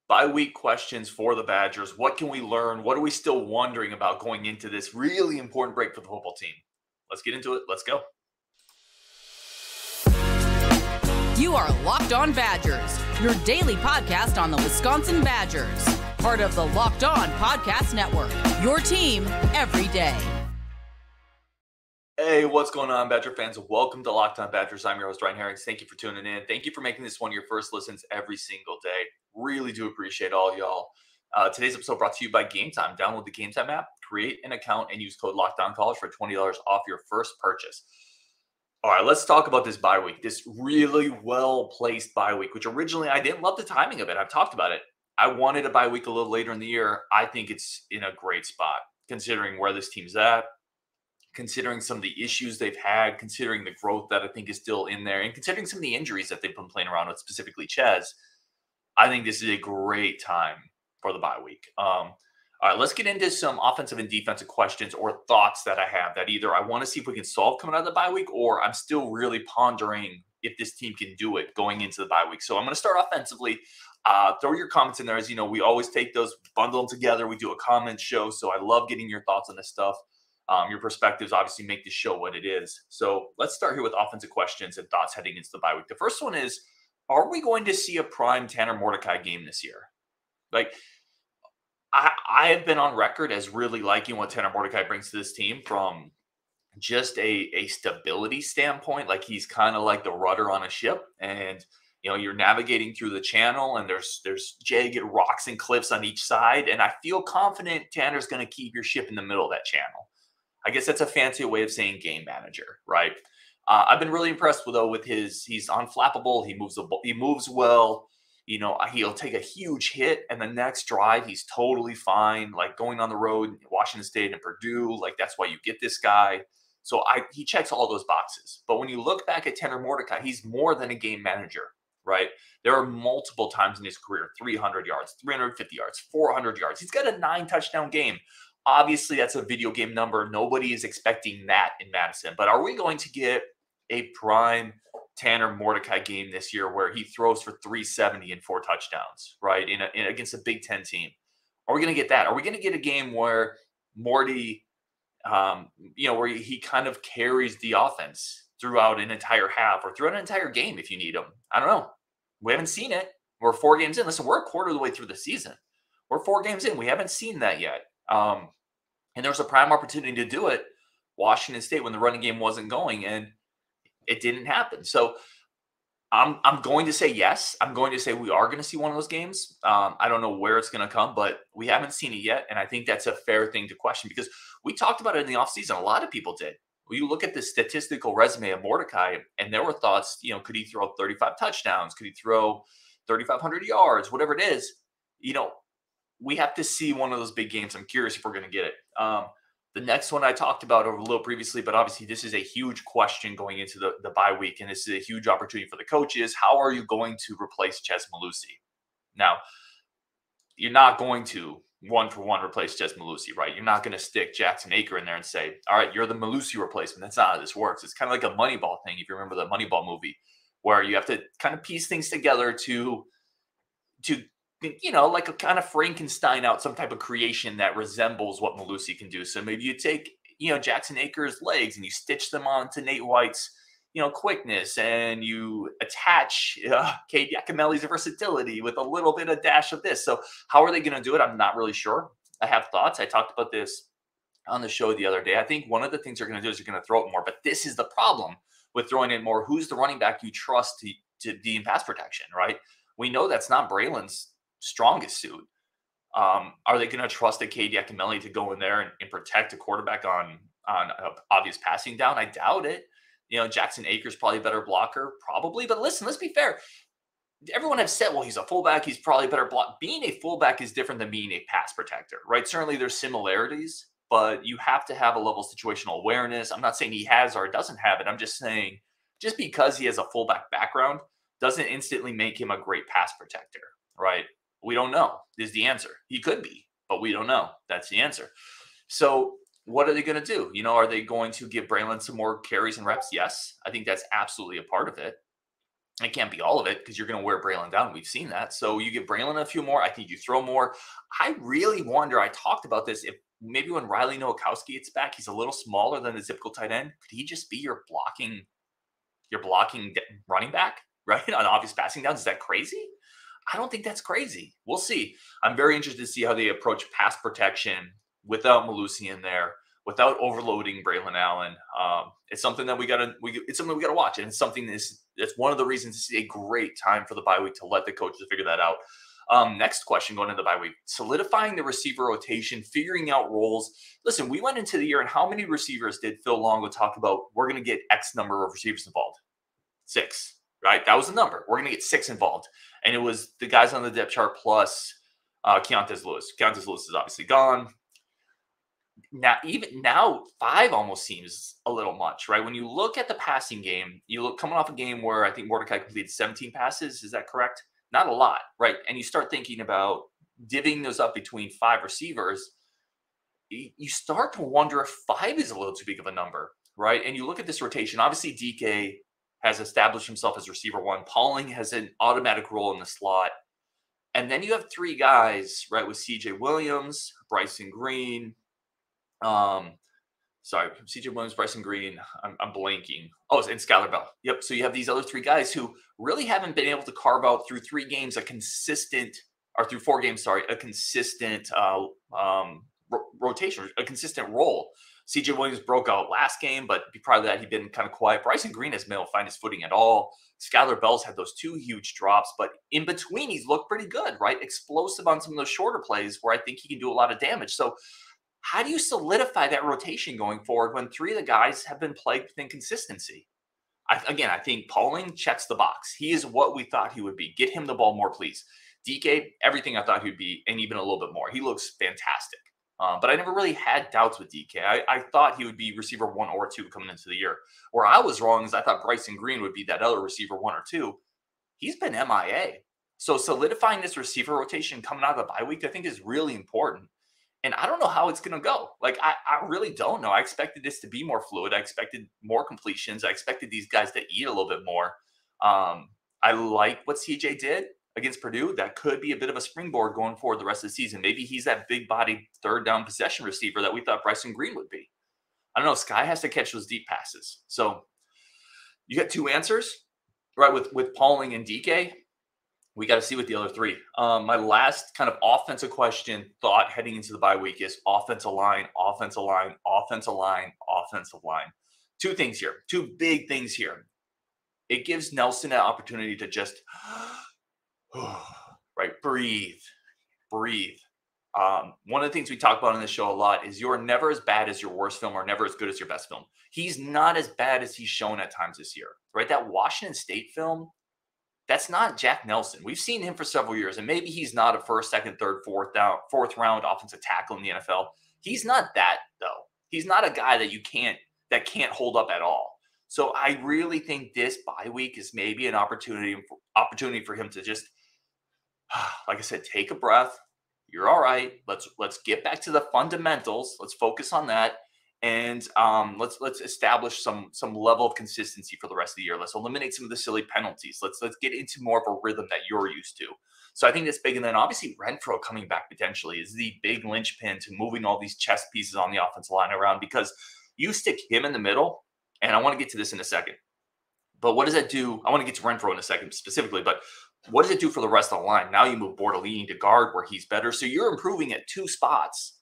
Bye-week questions for the Badgers. What can we learn? What are we still wondering about going into this really important break for the football team? Let's get into it. Let's go. You are Locked On Badgers, your daily podcast on the Wisconsin Badgers. Part of the Locked On Podcast Network, your team every day. Hey, what's going on, Badger fans? Welcome to Locked On Badgers. I'm your host, Ryan Herrings. Thank you for tuning in. Thank you for making this one of your first listens every single day. Really do appreciate all y'all. Today's episode brought to you by Gametime. Download the Gametime app, create an account, and use code LOCKEDONCollege for $20 off your first purchase. All right, let's talk about this bye week, this really well-placed bye week, which originally I didn't love the timing of it. I've talked about it. I wanted a bye week a little later in the year. I think it's in a great spot, considering where this team's at, considering some of the issues they've had, considering the growth that I think is still in there, and considering some of the injuries that they've been playing around with, specifically Chez. I think this is a great time for the bye week. All right, let's get into some offensive and defensive questions or thoughts that I have that either I want to see if we can solve coming out of the bye week, or I'm still really pondering if this team can do it going into the bye week. So I'm going to start offensively. Throw your comments in there. As you know, we always take those, bundle them together. We do a comment show. So I love getting your thoughts on this stuff. Your perspectives obviously make this show what it is. So let's start here with offensive questions and thoughts heading into the bye week. The first one is, are we going to see a prime Tanner Mordecai game this year? Like, I have been on record as really liking what Tanner Mordecai brings to this team from just a stability standpoint. Like, he's kind of like the rudder on a ship, and you know, you're navigating through the channel and there's jagged rocks and cliffs on each side. And I feel confident Tanner's going to keep your ship in the middle of that channel. I guess that's a fancy way of saying game manager, right? I've been really impressed with he's unflappable. He moves well. You know, he'll take a huge hit, and the next drive, he's totally fine. Like going on the road, Washington State and Purdue, like that's why you get this guy. So he checks all those boxes. But when you look back at Tanner Mordecai, he's more than a game manager, right? There are multiple times in his career, 300 yards, 350 yards, 400 yards. He's got a 9-touchdown game. Obviously, that's a video game number. Nobody is expecting that in Madison. But are we going to get a prime Tanner Mordecai game this year where he throws for 370 and 4 touchdowns, right, against a Big Ten team? Are we going to get that? Are we going to get a game where Morty, where he kind of carries the offense throughout an entire half or throughout an entire game if you need him? I don't know. We haven't seen it. We're 4 games in. Listen, we're a quarter of the way through the season. We're 4 games in. We haven't seen that yet. And there was a prime opportunity to do it, Washington State, when the running game wasn't going, and it didn't happen. So I'm going to say yes. I'm going to say we are going to see one of those games. I don't know where it's going to come, but we haven't seen it yet. And I think that's a fair thing to question because we talked about it in the offseason. A lot of people did. Well, you look at the statistical resume of Mordecai, and there were thoughts, you know, could he throw 35 touchdowns? Could he throw 3,500 yards? Whatever it is, you know, we have to see one of those big games. I'm curious if we're going to get it. The next one I talked about a little previously, but obviously this is a huge question going into the bye week, and this is a huge opportunity for the coaches. How are you going to replace Chez Mellusi? Now, you're not going to one-for-one replace Jase Medical, right? You're not going to stick Jackson Aker in there and say, all right, you're the Mellusi replacement. That's not how this works. It's kind of like a Moneyball thing, if you remember the Moneyball movie, where you have to kind of piece things together to you know, like a kind of Frankenstein out some type of creation that resembles what Mellusi can do. So maybe you take, you know, Jackson Aker's legs and you stitch them onto Nate White's, you know, quickness, and you attach Cade Yakimelli's versatility with a little bit of dash of this. So how are they going to do it? I'm not really sure. I have thoughts. I talked about this on the show the other day. I think one of the things they're going to do is they're going to throw it more, but this is the problem with throwing it more. Who's the running back you trust to be in pass protection, right? We know that's not Braelon's strongest suit. Are they going to trust a Cade Yakimelli to go in there and protect a quarterback on obvious passing down? I doubt it. You know, Jackson Aker's probably a better blocker, probably. But listen, let's be fair. Everyone has said, well, he's a fullback. He's probably a better block. Being a fullback is different than being a pass protector, right? Certainly there's similarities, but you have to have a level of situational awareness. I'm not saying he has or doesn't have it. I'm just saying just because he has a fullback background doesn't instantly make him a great pass protector, right? We don't know is the answer. He could be, but we don't know. That's the answer. So what are they going to do? You know, are they going to give Braelon some more carries and reps? Yes. I think that's absolutely a part of it. It can't be all of it because you're going to wear Braelon down. We've seen that. So you give Braelon a few more. I think you throw more. I really wonder, I talked about this, if maybe when Riley Nowakowski gets back, he's a little smaller than the typical tight end. Could he just be your blocking running back, right? On obvious passing downs. Is that crazy? I don't think that's crazy. We'll see. I'm very interested to see how they approach pass protection without Mellusi in there, without overloading Braelon Allen. It's something that we gotta watch, and it's something that's one of the reasons this is a great time for the bye week to let the coaches figure that out. Next question going into the bye week: solidifying the receiver rotation, figuring out roles. Listen, we went into the year, and how many receivers did Phil Longo talk about? We're going to get X number of receivers involved. 6, right? That was the number. We're going to get 6 involved, and it was the guys on the depth chart plus Keontez Lewis. Keontez Lewis is obviously gone. Now 5 almost seems a little much, right? When you look at the passing game, you look coming off a game where I think Mordecai completed 17 passes. Is that correct? Not a lot, right? And you start thinking about divvying those up between 5 receivers. You start to wonder if 5 is a little too big of a number, right? And you look at this rotation. Obviously, DK has established himself as receiver 1. Pauling has an automatic role in the slot. And then you have 3 guys, right, with CJ Williams, Bryson Green, CJ Williams, Bryson Green. I'm blanking. Oh, and Skylar Bell. Yep. So you have these other 3 guys who really haven't been able to carve out through 3 games through 4 games, a consistent rotation, a consistent role. CJ Williams broke out last game, but prior to that, he'd been kind of quiet. Bryson Green has been able to find his footing at all. Skylar Bell's had those 2 huge drops, but in between, he's looked pretty good, right? Explosive on some of those shorter plays where I think he can do a lot of damage. So how do you solidify that rotation going forward when 3 of the guys have been plagued with inconsistency? I think Pauling checks the box. He is what we thought he would be. Get him the ball more, please. DK, everything I thought he would be, and even a little bit more. He looks fantastic. But I never really had doubts with DK. I thought he would be receiver 1 or 2 coming into the year. Where I was wrong is I thought Bryson Green would be that other receiver 1 or 2. He's been MIA. So solidifying this receiver rotation coming out of the bye week, I think is really important. And I don't know how it's going to go. Like, I really don't know. I expected this to be more fluid. I expected more completions. I expected these guys to eat a little bit more. I like what CJ did against Purdue. That could be a bit of a springboard going forward the rest of the season. Maybe he's that big-bodied third down possession receiver that we thought Bryson Green would be. I don't know. Sky has to catch those deep passes. So you got 2 answers, right, with Pauling and DK. We got to see what the other 3. My last kind of offensive question thought heading into the bye week is offensive line, offensive line, offensive line, offensive line. 2 things here, 2 big things here. It gives Nelson an opportunity to just, right, breathe. One of the things we talk about on this show a lot is you're never as bad as your worst film or never as good as your best film. He's not as bad as he's shown at times this year, right? That Washington State film, that's not Jack Nelson. We've seen him for several years, and maybe he's not a first, second, third, fourth round offensive tackle in the NFL. He's not that, though. He's not a guy that can't hold up at all. So I really think this bye week is maybe an opportunity for him to just, like I said, take a breath. You're all right. Let's get back to the fundamentals. Let's focus on that. And let's establish some level of consistency for the rest of the year. Let's eliminate some of the silly penalties. Let's get into more of a rhythm that you're used to. So I think that's big. And then obviously Renfro coming back potentially is the big linchpin to moving all these chess pieces on the offensive line around, because you stick him in the middle, and I want to get to this in a second. But what does that do? I want to get to Renfro in a second specifically, but what does it do for the rest of the line? Now you move Bordolini to guard where he's better. So you're improving at 2 spots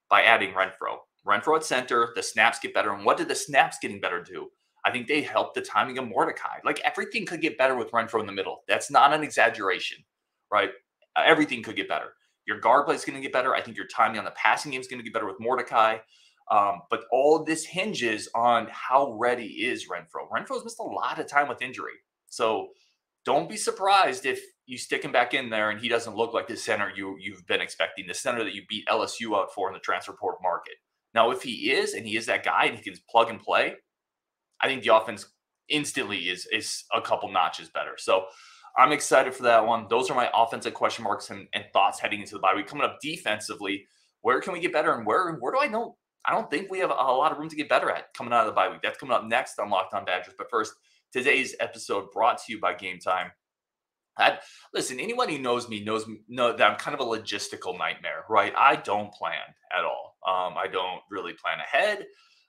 by adding Renfro. Renfro at center, the snaps get better. And what did the snaps getting better do? I think they helped the timing of Mordecai. Like, everything could get better with Renfro in the middle. That's not an exaggeration, right? Everything could get better. Your guard play is going to get better. I think your timing on the passing game is going to get better with Mordecai. But all of this hinges on how ready is Renfro. Renfro's missed a lot of time with injury. So don't be surprised if you stick him back in there and he doesn't look like the center you've been expecting, the center that you beat LSU out for in the transfer portal market. Now, if he is, and he is that guy and he can plug and play, I think the offense instantly is a couple notches better. So I'm excited for that one. Those are my offensive question marks and thoughts heading into the bye week. Coming up defensively, where can we get better, and where do I know? I don't think we have a lot of room to get better at coming out of the bye week. That's coming up next on Locked On Badgers. But first, Today's episode brought to you by Gametime. Listen, anyone who knows me know that I'm kind of a logistical nightmare, right? I don't plan at all. I don't really plan ahead.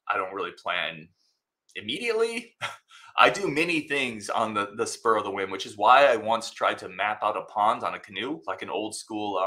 I don't really plan immediately. I do many things on the spur of the whim, which is why I once tried to map out a pond on a canoe, like an old school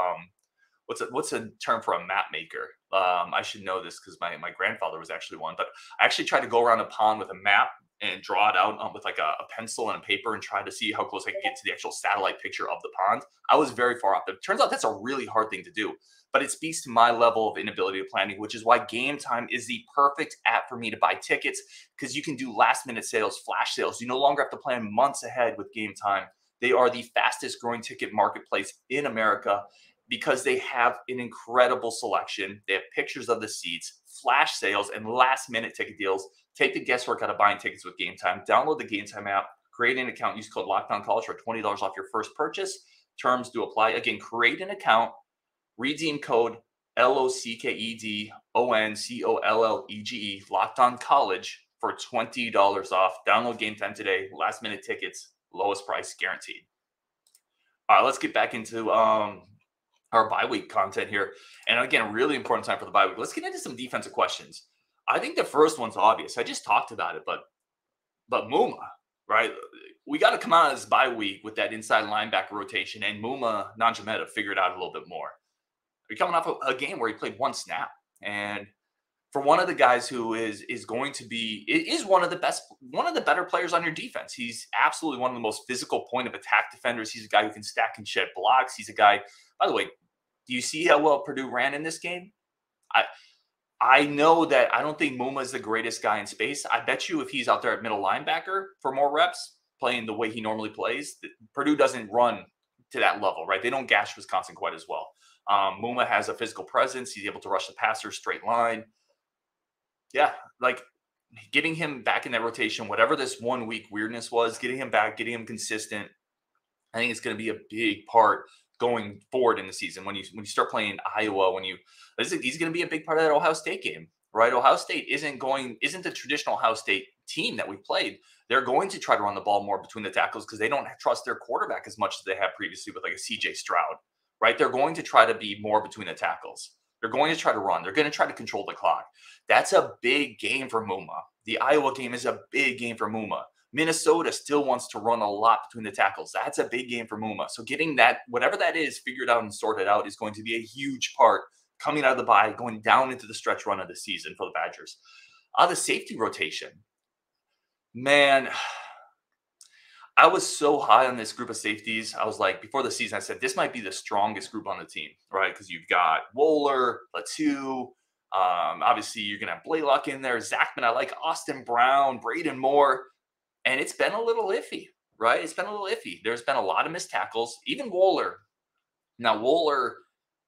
what's a term for a map maker? I should know this because my grandfather was actually one. But I actually tried to go around a pond with a map and draw it out with like a pencil and a paper and try to see how close I could get to the actual satellite picture of the pond. I was very far off. It turns out that's a really hard thing to do, but it speaks to my level of inability of planning, which is why Gametime is the perfect app for me to buy tickets, because you can do last minute sales, flash sales. You no longer have to plan months ahead with Gametime. They are the fastest growing ticket marketplace in America because they have an incredible selection. They have pictures of the seats, flash sales, and last minute ticket deals. Take the guesswork out of buying tickets with Gametime. Download the Gametime app, create an account, use code LOCKEDONCollege for $20 off your first purchase. Terms do apply. Again, create an account, redeem code LOCKEDONCOLLEGE, LOCKEDON for $20 off. Download Gametime today. Last minute tickets, lowest price guaranteed. All right, let's get back into our bye week content here. And again, really important time for the bye week. Let's get into some defensive questions. I think the first one's obvious. I just talked about it, but Muma, right? We got to come out of this bye week with that inside linebacker rotation, and Muma Nanjameta figured out a little bit more. You're coming off a game where he played one snap, and for one of the guys who is going to be one of the better players on your defense. He's absolutely one of the most physical point of attack defenders. He's a guy who can stack and shed blocks. He's a guy, by the way, do you see how well Purdue ran in this game? I know that I don't think Muma is the greatest guy in space. I bet you if he's out there at middle linebacker for more reps, playing the way he normally plays, Purdue doesn't run to that level, right? They don't gash Wisconsin quite as well. Muma has a physical presence. He's able to rush the passer straight line. Yeah, like getting him back in that rotation, whatever this 1 week weirdness was, getting him back, getting him consistent, I think it's going to be a big part going forward in the season. When you start playing Iowa, he's going to be a big part of that Ohio State game, right? Ohio State isn't the traditional Ohio State team that we played. They're going to try to run the ball more between the tackles because they don't trust their quarterback as much as they have previously with like a CJ Stroud, right? They're going to try to be more between the tackles. They're going to try to run. They're going to try to control the clock. That's a big game for Muma. The Iowa game is a big game for Muma. Minnesota still wants to run a lot between the tackles. That's a big game for Muma. So getting that, whatever that is, figured out and sorted out is going to be a huge part coming out of the bye, going down into the stretch run of the season for the Badgers. The safety rotation. Man, I was so high on this group of safeties. I was like, before the season, I said, this might be the strongest group on the team, right? Because you've got Wohler, Latu. Obviously, you're going to have Blaylock in there. Zachman, I like Austin Brown, Braden Moore. And it's been a little iffy, right? It's been a little iffy. There's been a lot of missed tackles. Even Wohler. Now, Wohler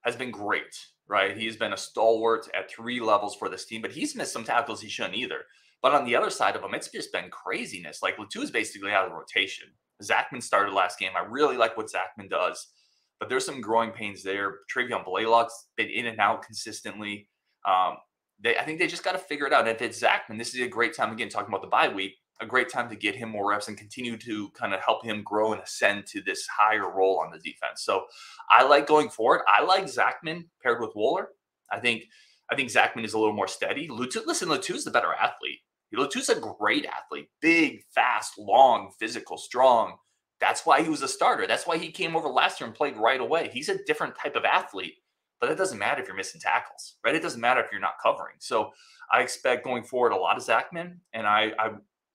has been great, right? He's been a stalwart at 3 levels for this team, but he's missed some tackles he shouldn't either. But on the other side of him, it's just been craziness. Like, Latu is basically out of the rotation. Zachman started last game. I really like what Zachman does, but there's some growing pains there. Travion Blaylock's been in and out consistently. I think they just got to figure it out. And if it's Zachman, this is a great time, again, talking about the bye week, a great time to get him more reps and continue to kind of help him grow and ascend to this higher role on the defense. So I like going forward. I like Zachman paired with Wohler. I think Zachman is a little more steady. Latu's the better athlete. Latu's a great athlete. Big, fast, long, physical, strong. That's why he was a starter. That's why he came over last year and played right away. He's a different type of athlete. But it doesn't matter if you're missing tackles, right? It doesn't matter if you're not covering. So I expect going forward a lot of Zachman, and I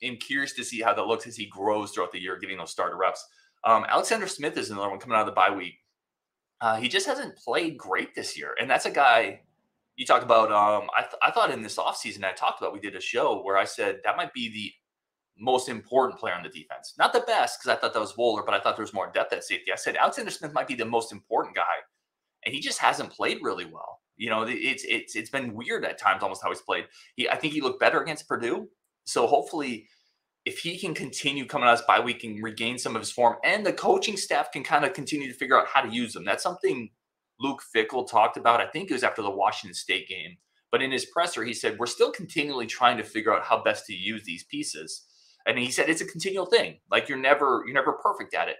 am curious to see how that looks as he grows throughout the year, getting those starter reps. Alexander Smith is another one coming out of the bye week. He just hasn't played great this year, and that's a guy you talk about. I thought in this offseason we did a show where I said that might be the most important player on the defense. Not the best, because I thought that was Wohler, but I thought there was more depth at safety. I said Alexander Smith might be the most important guy, and he just hasn't played really well. You know, it's been weird at times almost how he's played. I think he looked better against Purdue. So hopefully, if he can continue coming out of his bye week and regain some of his form, and the coaching staff can kind of continue to figure out how to use them. That's something Luke Fickell talked about. I think it was after the Washington State game. But in his presser, he said, we're still continually trying to figure out how best to use these pieces. And he said it's a continual thing. Like you're never perfect at it.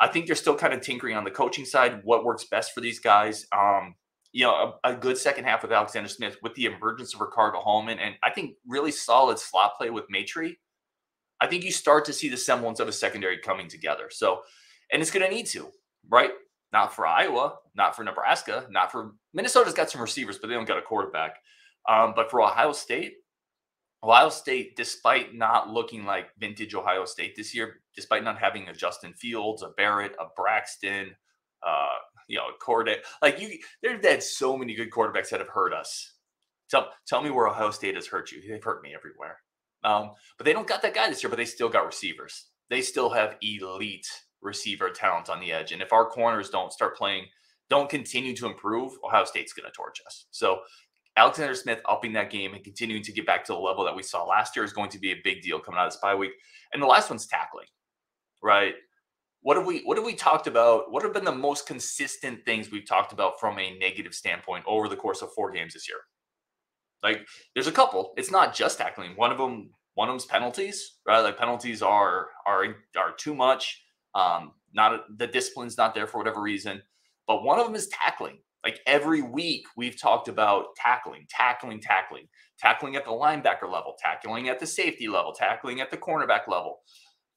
I think they're still kind of tinkering on the coaching side, what works best for these guys. A good second half with Alexander Smith with the emergence of Ricardo Hallman, and I think really solid slot play with Maitre. I think you start to see the semblance of a secondary coming together. So, and it's going to need to, right? Not for Iowa, not for Nebraska, not for Minnesota's got some receivers, but they don't got a quarterback. But for Ohio State, despite not looking like vintage Ohio State this year, despite not having a Justin Fields, a Barrett, a Braxton, Corday, there's had so many good quarterbacks that have hurt us. Tell me where Ohio State has hurt you. They've hurt me everywhere. But they don't got that guy this year, but they still got receivers. They still have elite receiver talent on the edge. And if our corners don't continue to improve, Ohio State's going to torch us. So Alexander Smith upping that game and continuing to get back to the level that we saw last year is going to be a big deal coming out of this bye week. And the last one's tackling, right? What have we talked about? What have been the most consistent things we've talked about from a negative standpoint over the course of 4 games this year? Like there's a couple. It's not just tackling. One of them's penalties, right? Like penalties are too much. The discipline's not there for whatever reason. But one of them is tackling. Like every week we've talked about tackling at the linebacker level, tackling at the safety level, tackling at the cornerback level.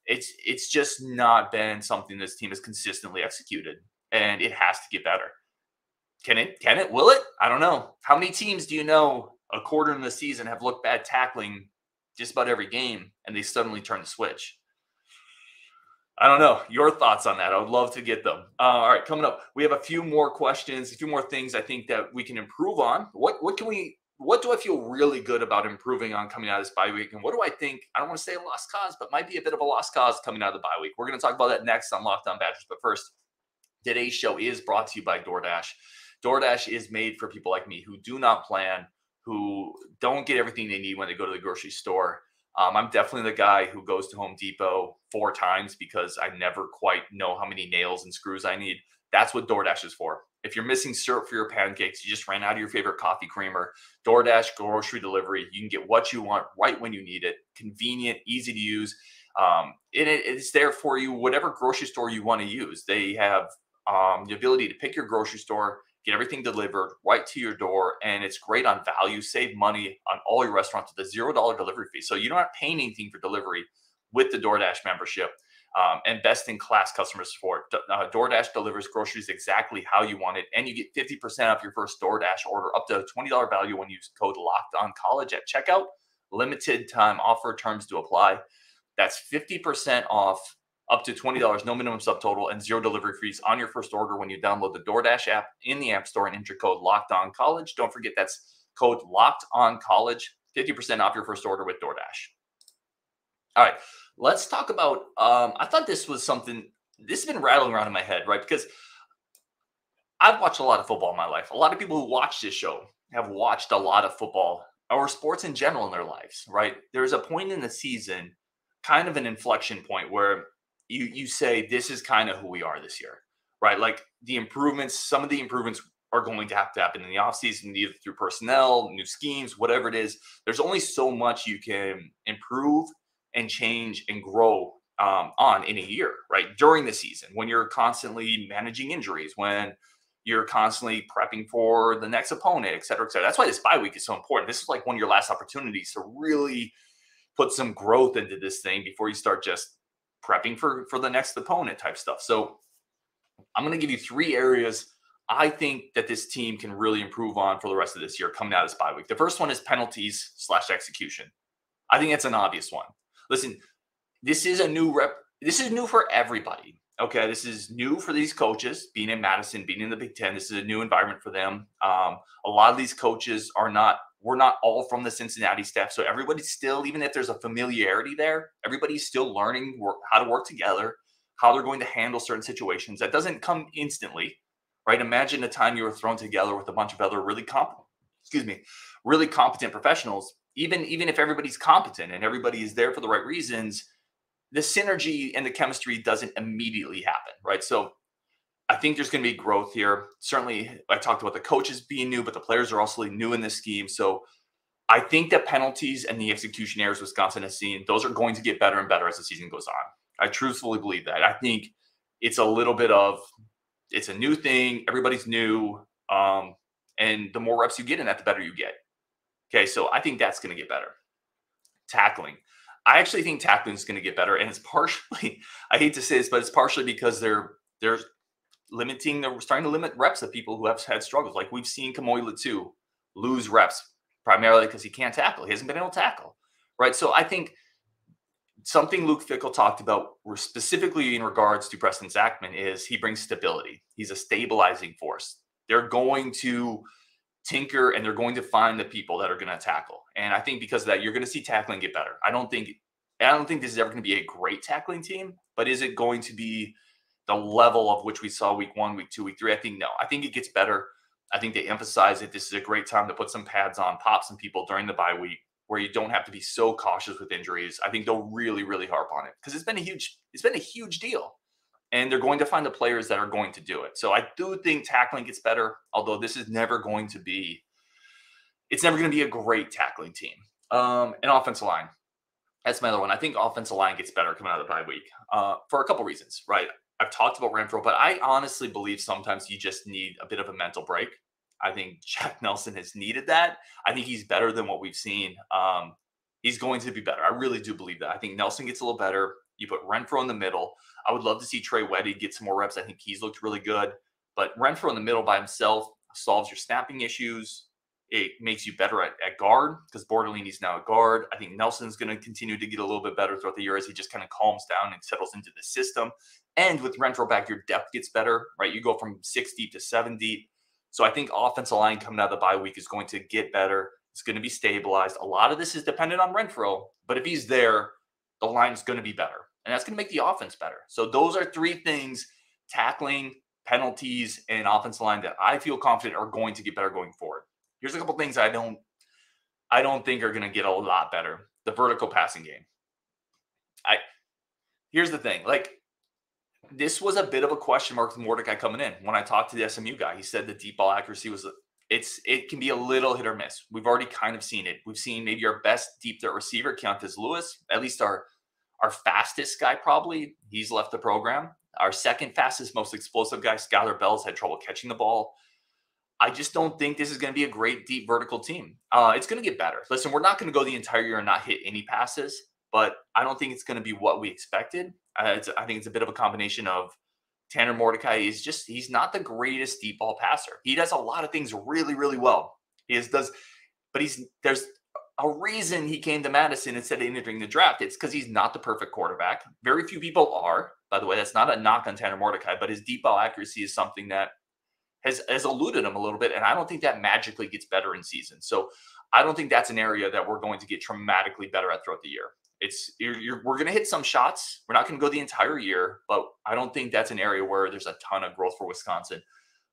It's just not been something this team has consistently executed, and it has to get better. Can it? Will it? I don't know. How many teams do you know a quarter in the season have looked bad tackling just about every game, and they suddenly turn the switch? I don't know. Your thoughts on that? I would love to get them. All right, coming up, we have a few more questions, a few more things I think that we can improve on. What do I feel really good about improving on coming out of this bye week? And what do I think, I don't want to say a lost cause, but might be a bit of a lost cause coming out of the bye week? We're going to talk about that next on Locked On Badgers. But first, today's show is brought to you by DoorDash. DoorDash is made for people like me who do not plan, who don't get everything they need when they go to the grocery store. I'm definitely the guy who goes to Home Depot 4 times because I never quite know how many nails and screws I need. That's what DoorDash is for. If you're missing syrup for your pancakes, you just ran out of your favorite coffee creamer, DoorDash grocery delivery, you can get what you want right when you need it. Convenient, easy to use. It's there for you, whatever grocery store you want to use. They have the ability to pick your grocery store, get everything delivered right to your door, and it's great on value. Save money on all your restaurants with a $0 delivery fee. So you're not paying anything for delivery with the DoorDash membership. And best-in-class customer support. DoorDash delivers groceries exactly how you want it, and you get 50% off your first DoorDash order, up to a $20 value when you use code LOCKEDONCollege at checkout. Limited time offer, terms to apply. That's 50% off, up to $20, no minimum subtotal, and 0 delivery fees on your first order when you download the DoorDash app in the App Store and enter code LOCKEDONCollege. Don't forget that's code LOCKEDONCollege, 50% off your first order with DoorDash. All right. Let's talk about, I thought this was something, this has been rattling around in my head, right? Because I've watched a lot of football in my life. A lot of people who watch this show have watched a lot of football or sports in general in their lives, right? There's a point in the season, kind of an inflection point where you say, this is kind of who we are this year, right? Like some of the improvements are going to have to happen in the offseason, either through personnel, new schemes, whatever it is. There's only so much you can improve and change and grow on in a year, right? During the season, when you're constantly managing injuries, when you're constantly prepping for the next opponent, et cetera, et cetera. That's why this bye week is so important. This is like one of your last opportunities to really put some growth into this thing before you start just prepping for the next opponent type stuff. So I'm going to give you 3 areas I think that this team can really improve on for the rest of this year coming out of this bye week. The first one is penalties / execution. I think that's an obvious one. Listen, this is new for everybody. Okay, this is new for these coaches, being in Madison, being in the Big Ten. This is a new environment for them. A lot of these coaches we're not all from the Cincinnati staff. So everybody's still, even if there's a familiarity there, everybody's still learning how to work together, how they're going to handle certain situations. That doesn't come instantly, right? Imagine a time you were thrown together with a bunch of other really competent professionals. Even if everybody's competent and everybody is there for the right reasons, the synergy and the chemistry doesn't immediately happen, right? So I think there's going to be growth here. Certainly, I talked about the coaches being new, but the players are also new in this scheme. So I think the penalties and the execution errors Wisconsin has seen, those are going to get better and better as the season goes on. I truthfully believe that. I think it's a little bit of, it's a new thing. Everybody's new. And the more reps you get in that, the better you get. Okay, so I think that's going to get better. Tackling. I actually think tackling is going to get better. And it's partially, I hate to say this, but it's partially because they're starting to limit reps of people who have had struggles. Like we've seen Kamoila too lose reps primarily because he can't tackle. He hasn't been able to tackle, right? So I think something Luke Fickell talked about specifically in regards to Preston Zachman is he brings stability. He's a stabilizing force. They're going to tinker and they're going to find the people that are going to tackle. And I think because of that, you're going to see tackling get better. I don't think this is ever going to be a great tackling team, but is it going to be the level of which we saw week 1, week 2, week 3? I think no. I think it gets better. I think they emphasize that this is a great time to put some pads on, pop some people during the bye week where you don't have to be so cautious with injuries. I think they'll really, really harp on it because it's been a huge deal. And they're going to find the players that are going to do it. So I do think tackling gets better, although this is never going to be a great tackling team. And offensive line. That's my other one. I think offensive line gets better coming out of the bye week for a couple reasons, right? I've talked about Renfro, but I honestly believe sometimes you just need a bit of a mental break. I think Jack Nelson has needed that. I think he's better than what we've seen. He's going to be better. I really do believe that. I think Nelson gets a little better. You put Renfro in the middle. I would love to see Trey Weddy get some more reps. I think he's looked really good. But Renfro in the middle by himself solves your snapping issues. It makes you better at guard because Bortolini's now a guard. I think Nelson's going to continue to get a little bit better throughout the year as he just kind of calms down and settles into the system. And with Renfro back, your depth gets better, right? You go from 6 deep to 7 deep. So I think offensive line coming out of the bye week is going to get better. It's going to be stabilized. A lot of this is dependent on Renfro, but if he's there, the line is going to be better. And that's going to make the offense better. So those are 3 things, tackling, penalties, and offensive line that I feel confident are going to get better going forward. Here's a couple things I don't think are going to get a lot better. The vertical passing game. Here's the thing. Like, this was a bit of a question mark with Mordecai coming in. When I talked to the SMU guy, he said the deep ball accuracy it can be a little hit or miss. We've already kind of seen it. We've seen maybe our best deep threat receiver, Keontae Lewis, at least our fastest guy probably. He's left the program. Our second fastest, most explosive guy, Skylar Bell's had trouble catching the ball. I just don't think this is going to be a great deep vertical team. It's going to get better. Listen, we're not going to go the entire year and not hit any passes, but I don't think it's going to be what we expected. I think it's a bit of a combination of Tanner Mordecai he's not the greatest deep ball passer. He does a lot of things really, really well. There's a reason he came to Madison instead of entering the draft. It's because he's not the perfect quarterback. Very few people are. By the way, that's not a knock on Tanner Mordecai, but his deep ball accuracy is something that has eluded him a little bit, and I don't think that magically gets better in season. So I don't think that's an area that we're going to get dramatically better at throughout the year. We're going to hit some shots. We're not going to go the entire year, but I don't think that's an area where there's a ton of growth for Wisconsin.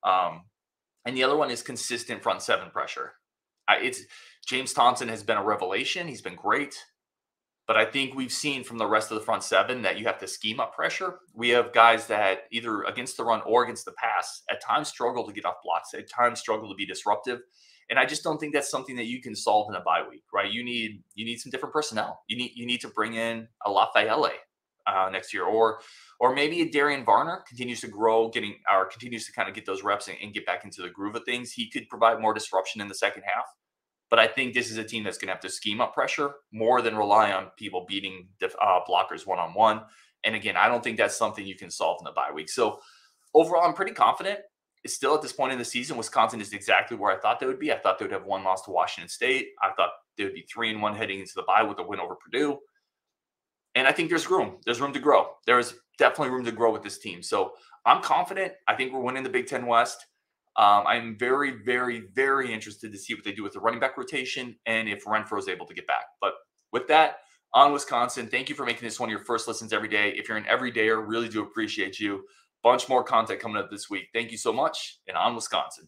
And the other one is consistent front 7 pressure. James Thompson has been a revelation. He's been great. But I think we've seen from the rest of the front 7 that you have to scheme up pressure. We have guys that either against the run or against the pass at times struggle to get off blocks, at times struggle to be disruptive. And I just don't think that's something that you can solve in a bye week, right? You need some different personnel. You need to bring in a Lafayette next year, or maybe a Darian Varner continues to grow, continues to kind of get those reps and get back into the groove of things. He could provide more disruption in the second half. But I think this is a team that's going to have to scheme up pressure more than rely on people beating blockers one-on-one. And again, I don't think that's something you can solve in the bye week. So overall, I'm pretty confident. It's still at this point in the season, Wisconsin is exactly where I thought they would be. I thought they would have 1 loss to Washington State. I thought they would be 3-1 heading into the bye with a win over Purdue. And I think there's room. There's room to grow. There is definitely room to grow with this team. So I'm confident. I think we're winning the Big Ten West. I'm very, very, very interested to see what they do with the running back rotation and if Renfro is able to get back. But with that, on Wisconsin, thank you for making this one of your first listens every day. If you're an everydayer, really do appreciate you. Bunch more content coming up this week. Thank you so much, and on Wisconsin.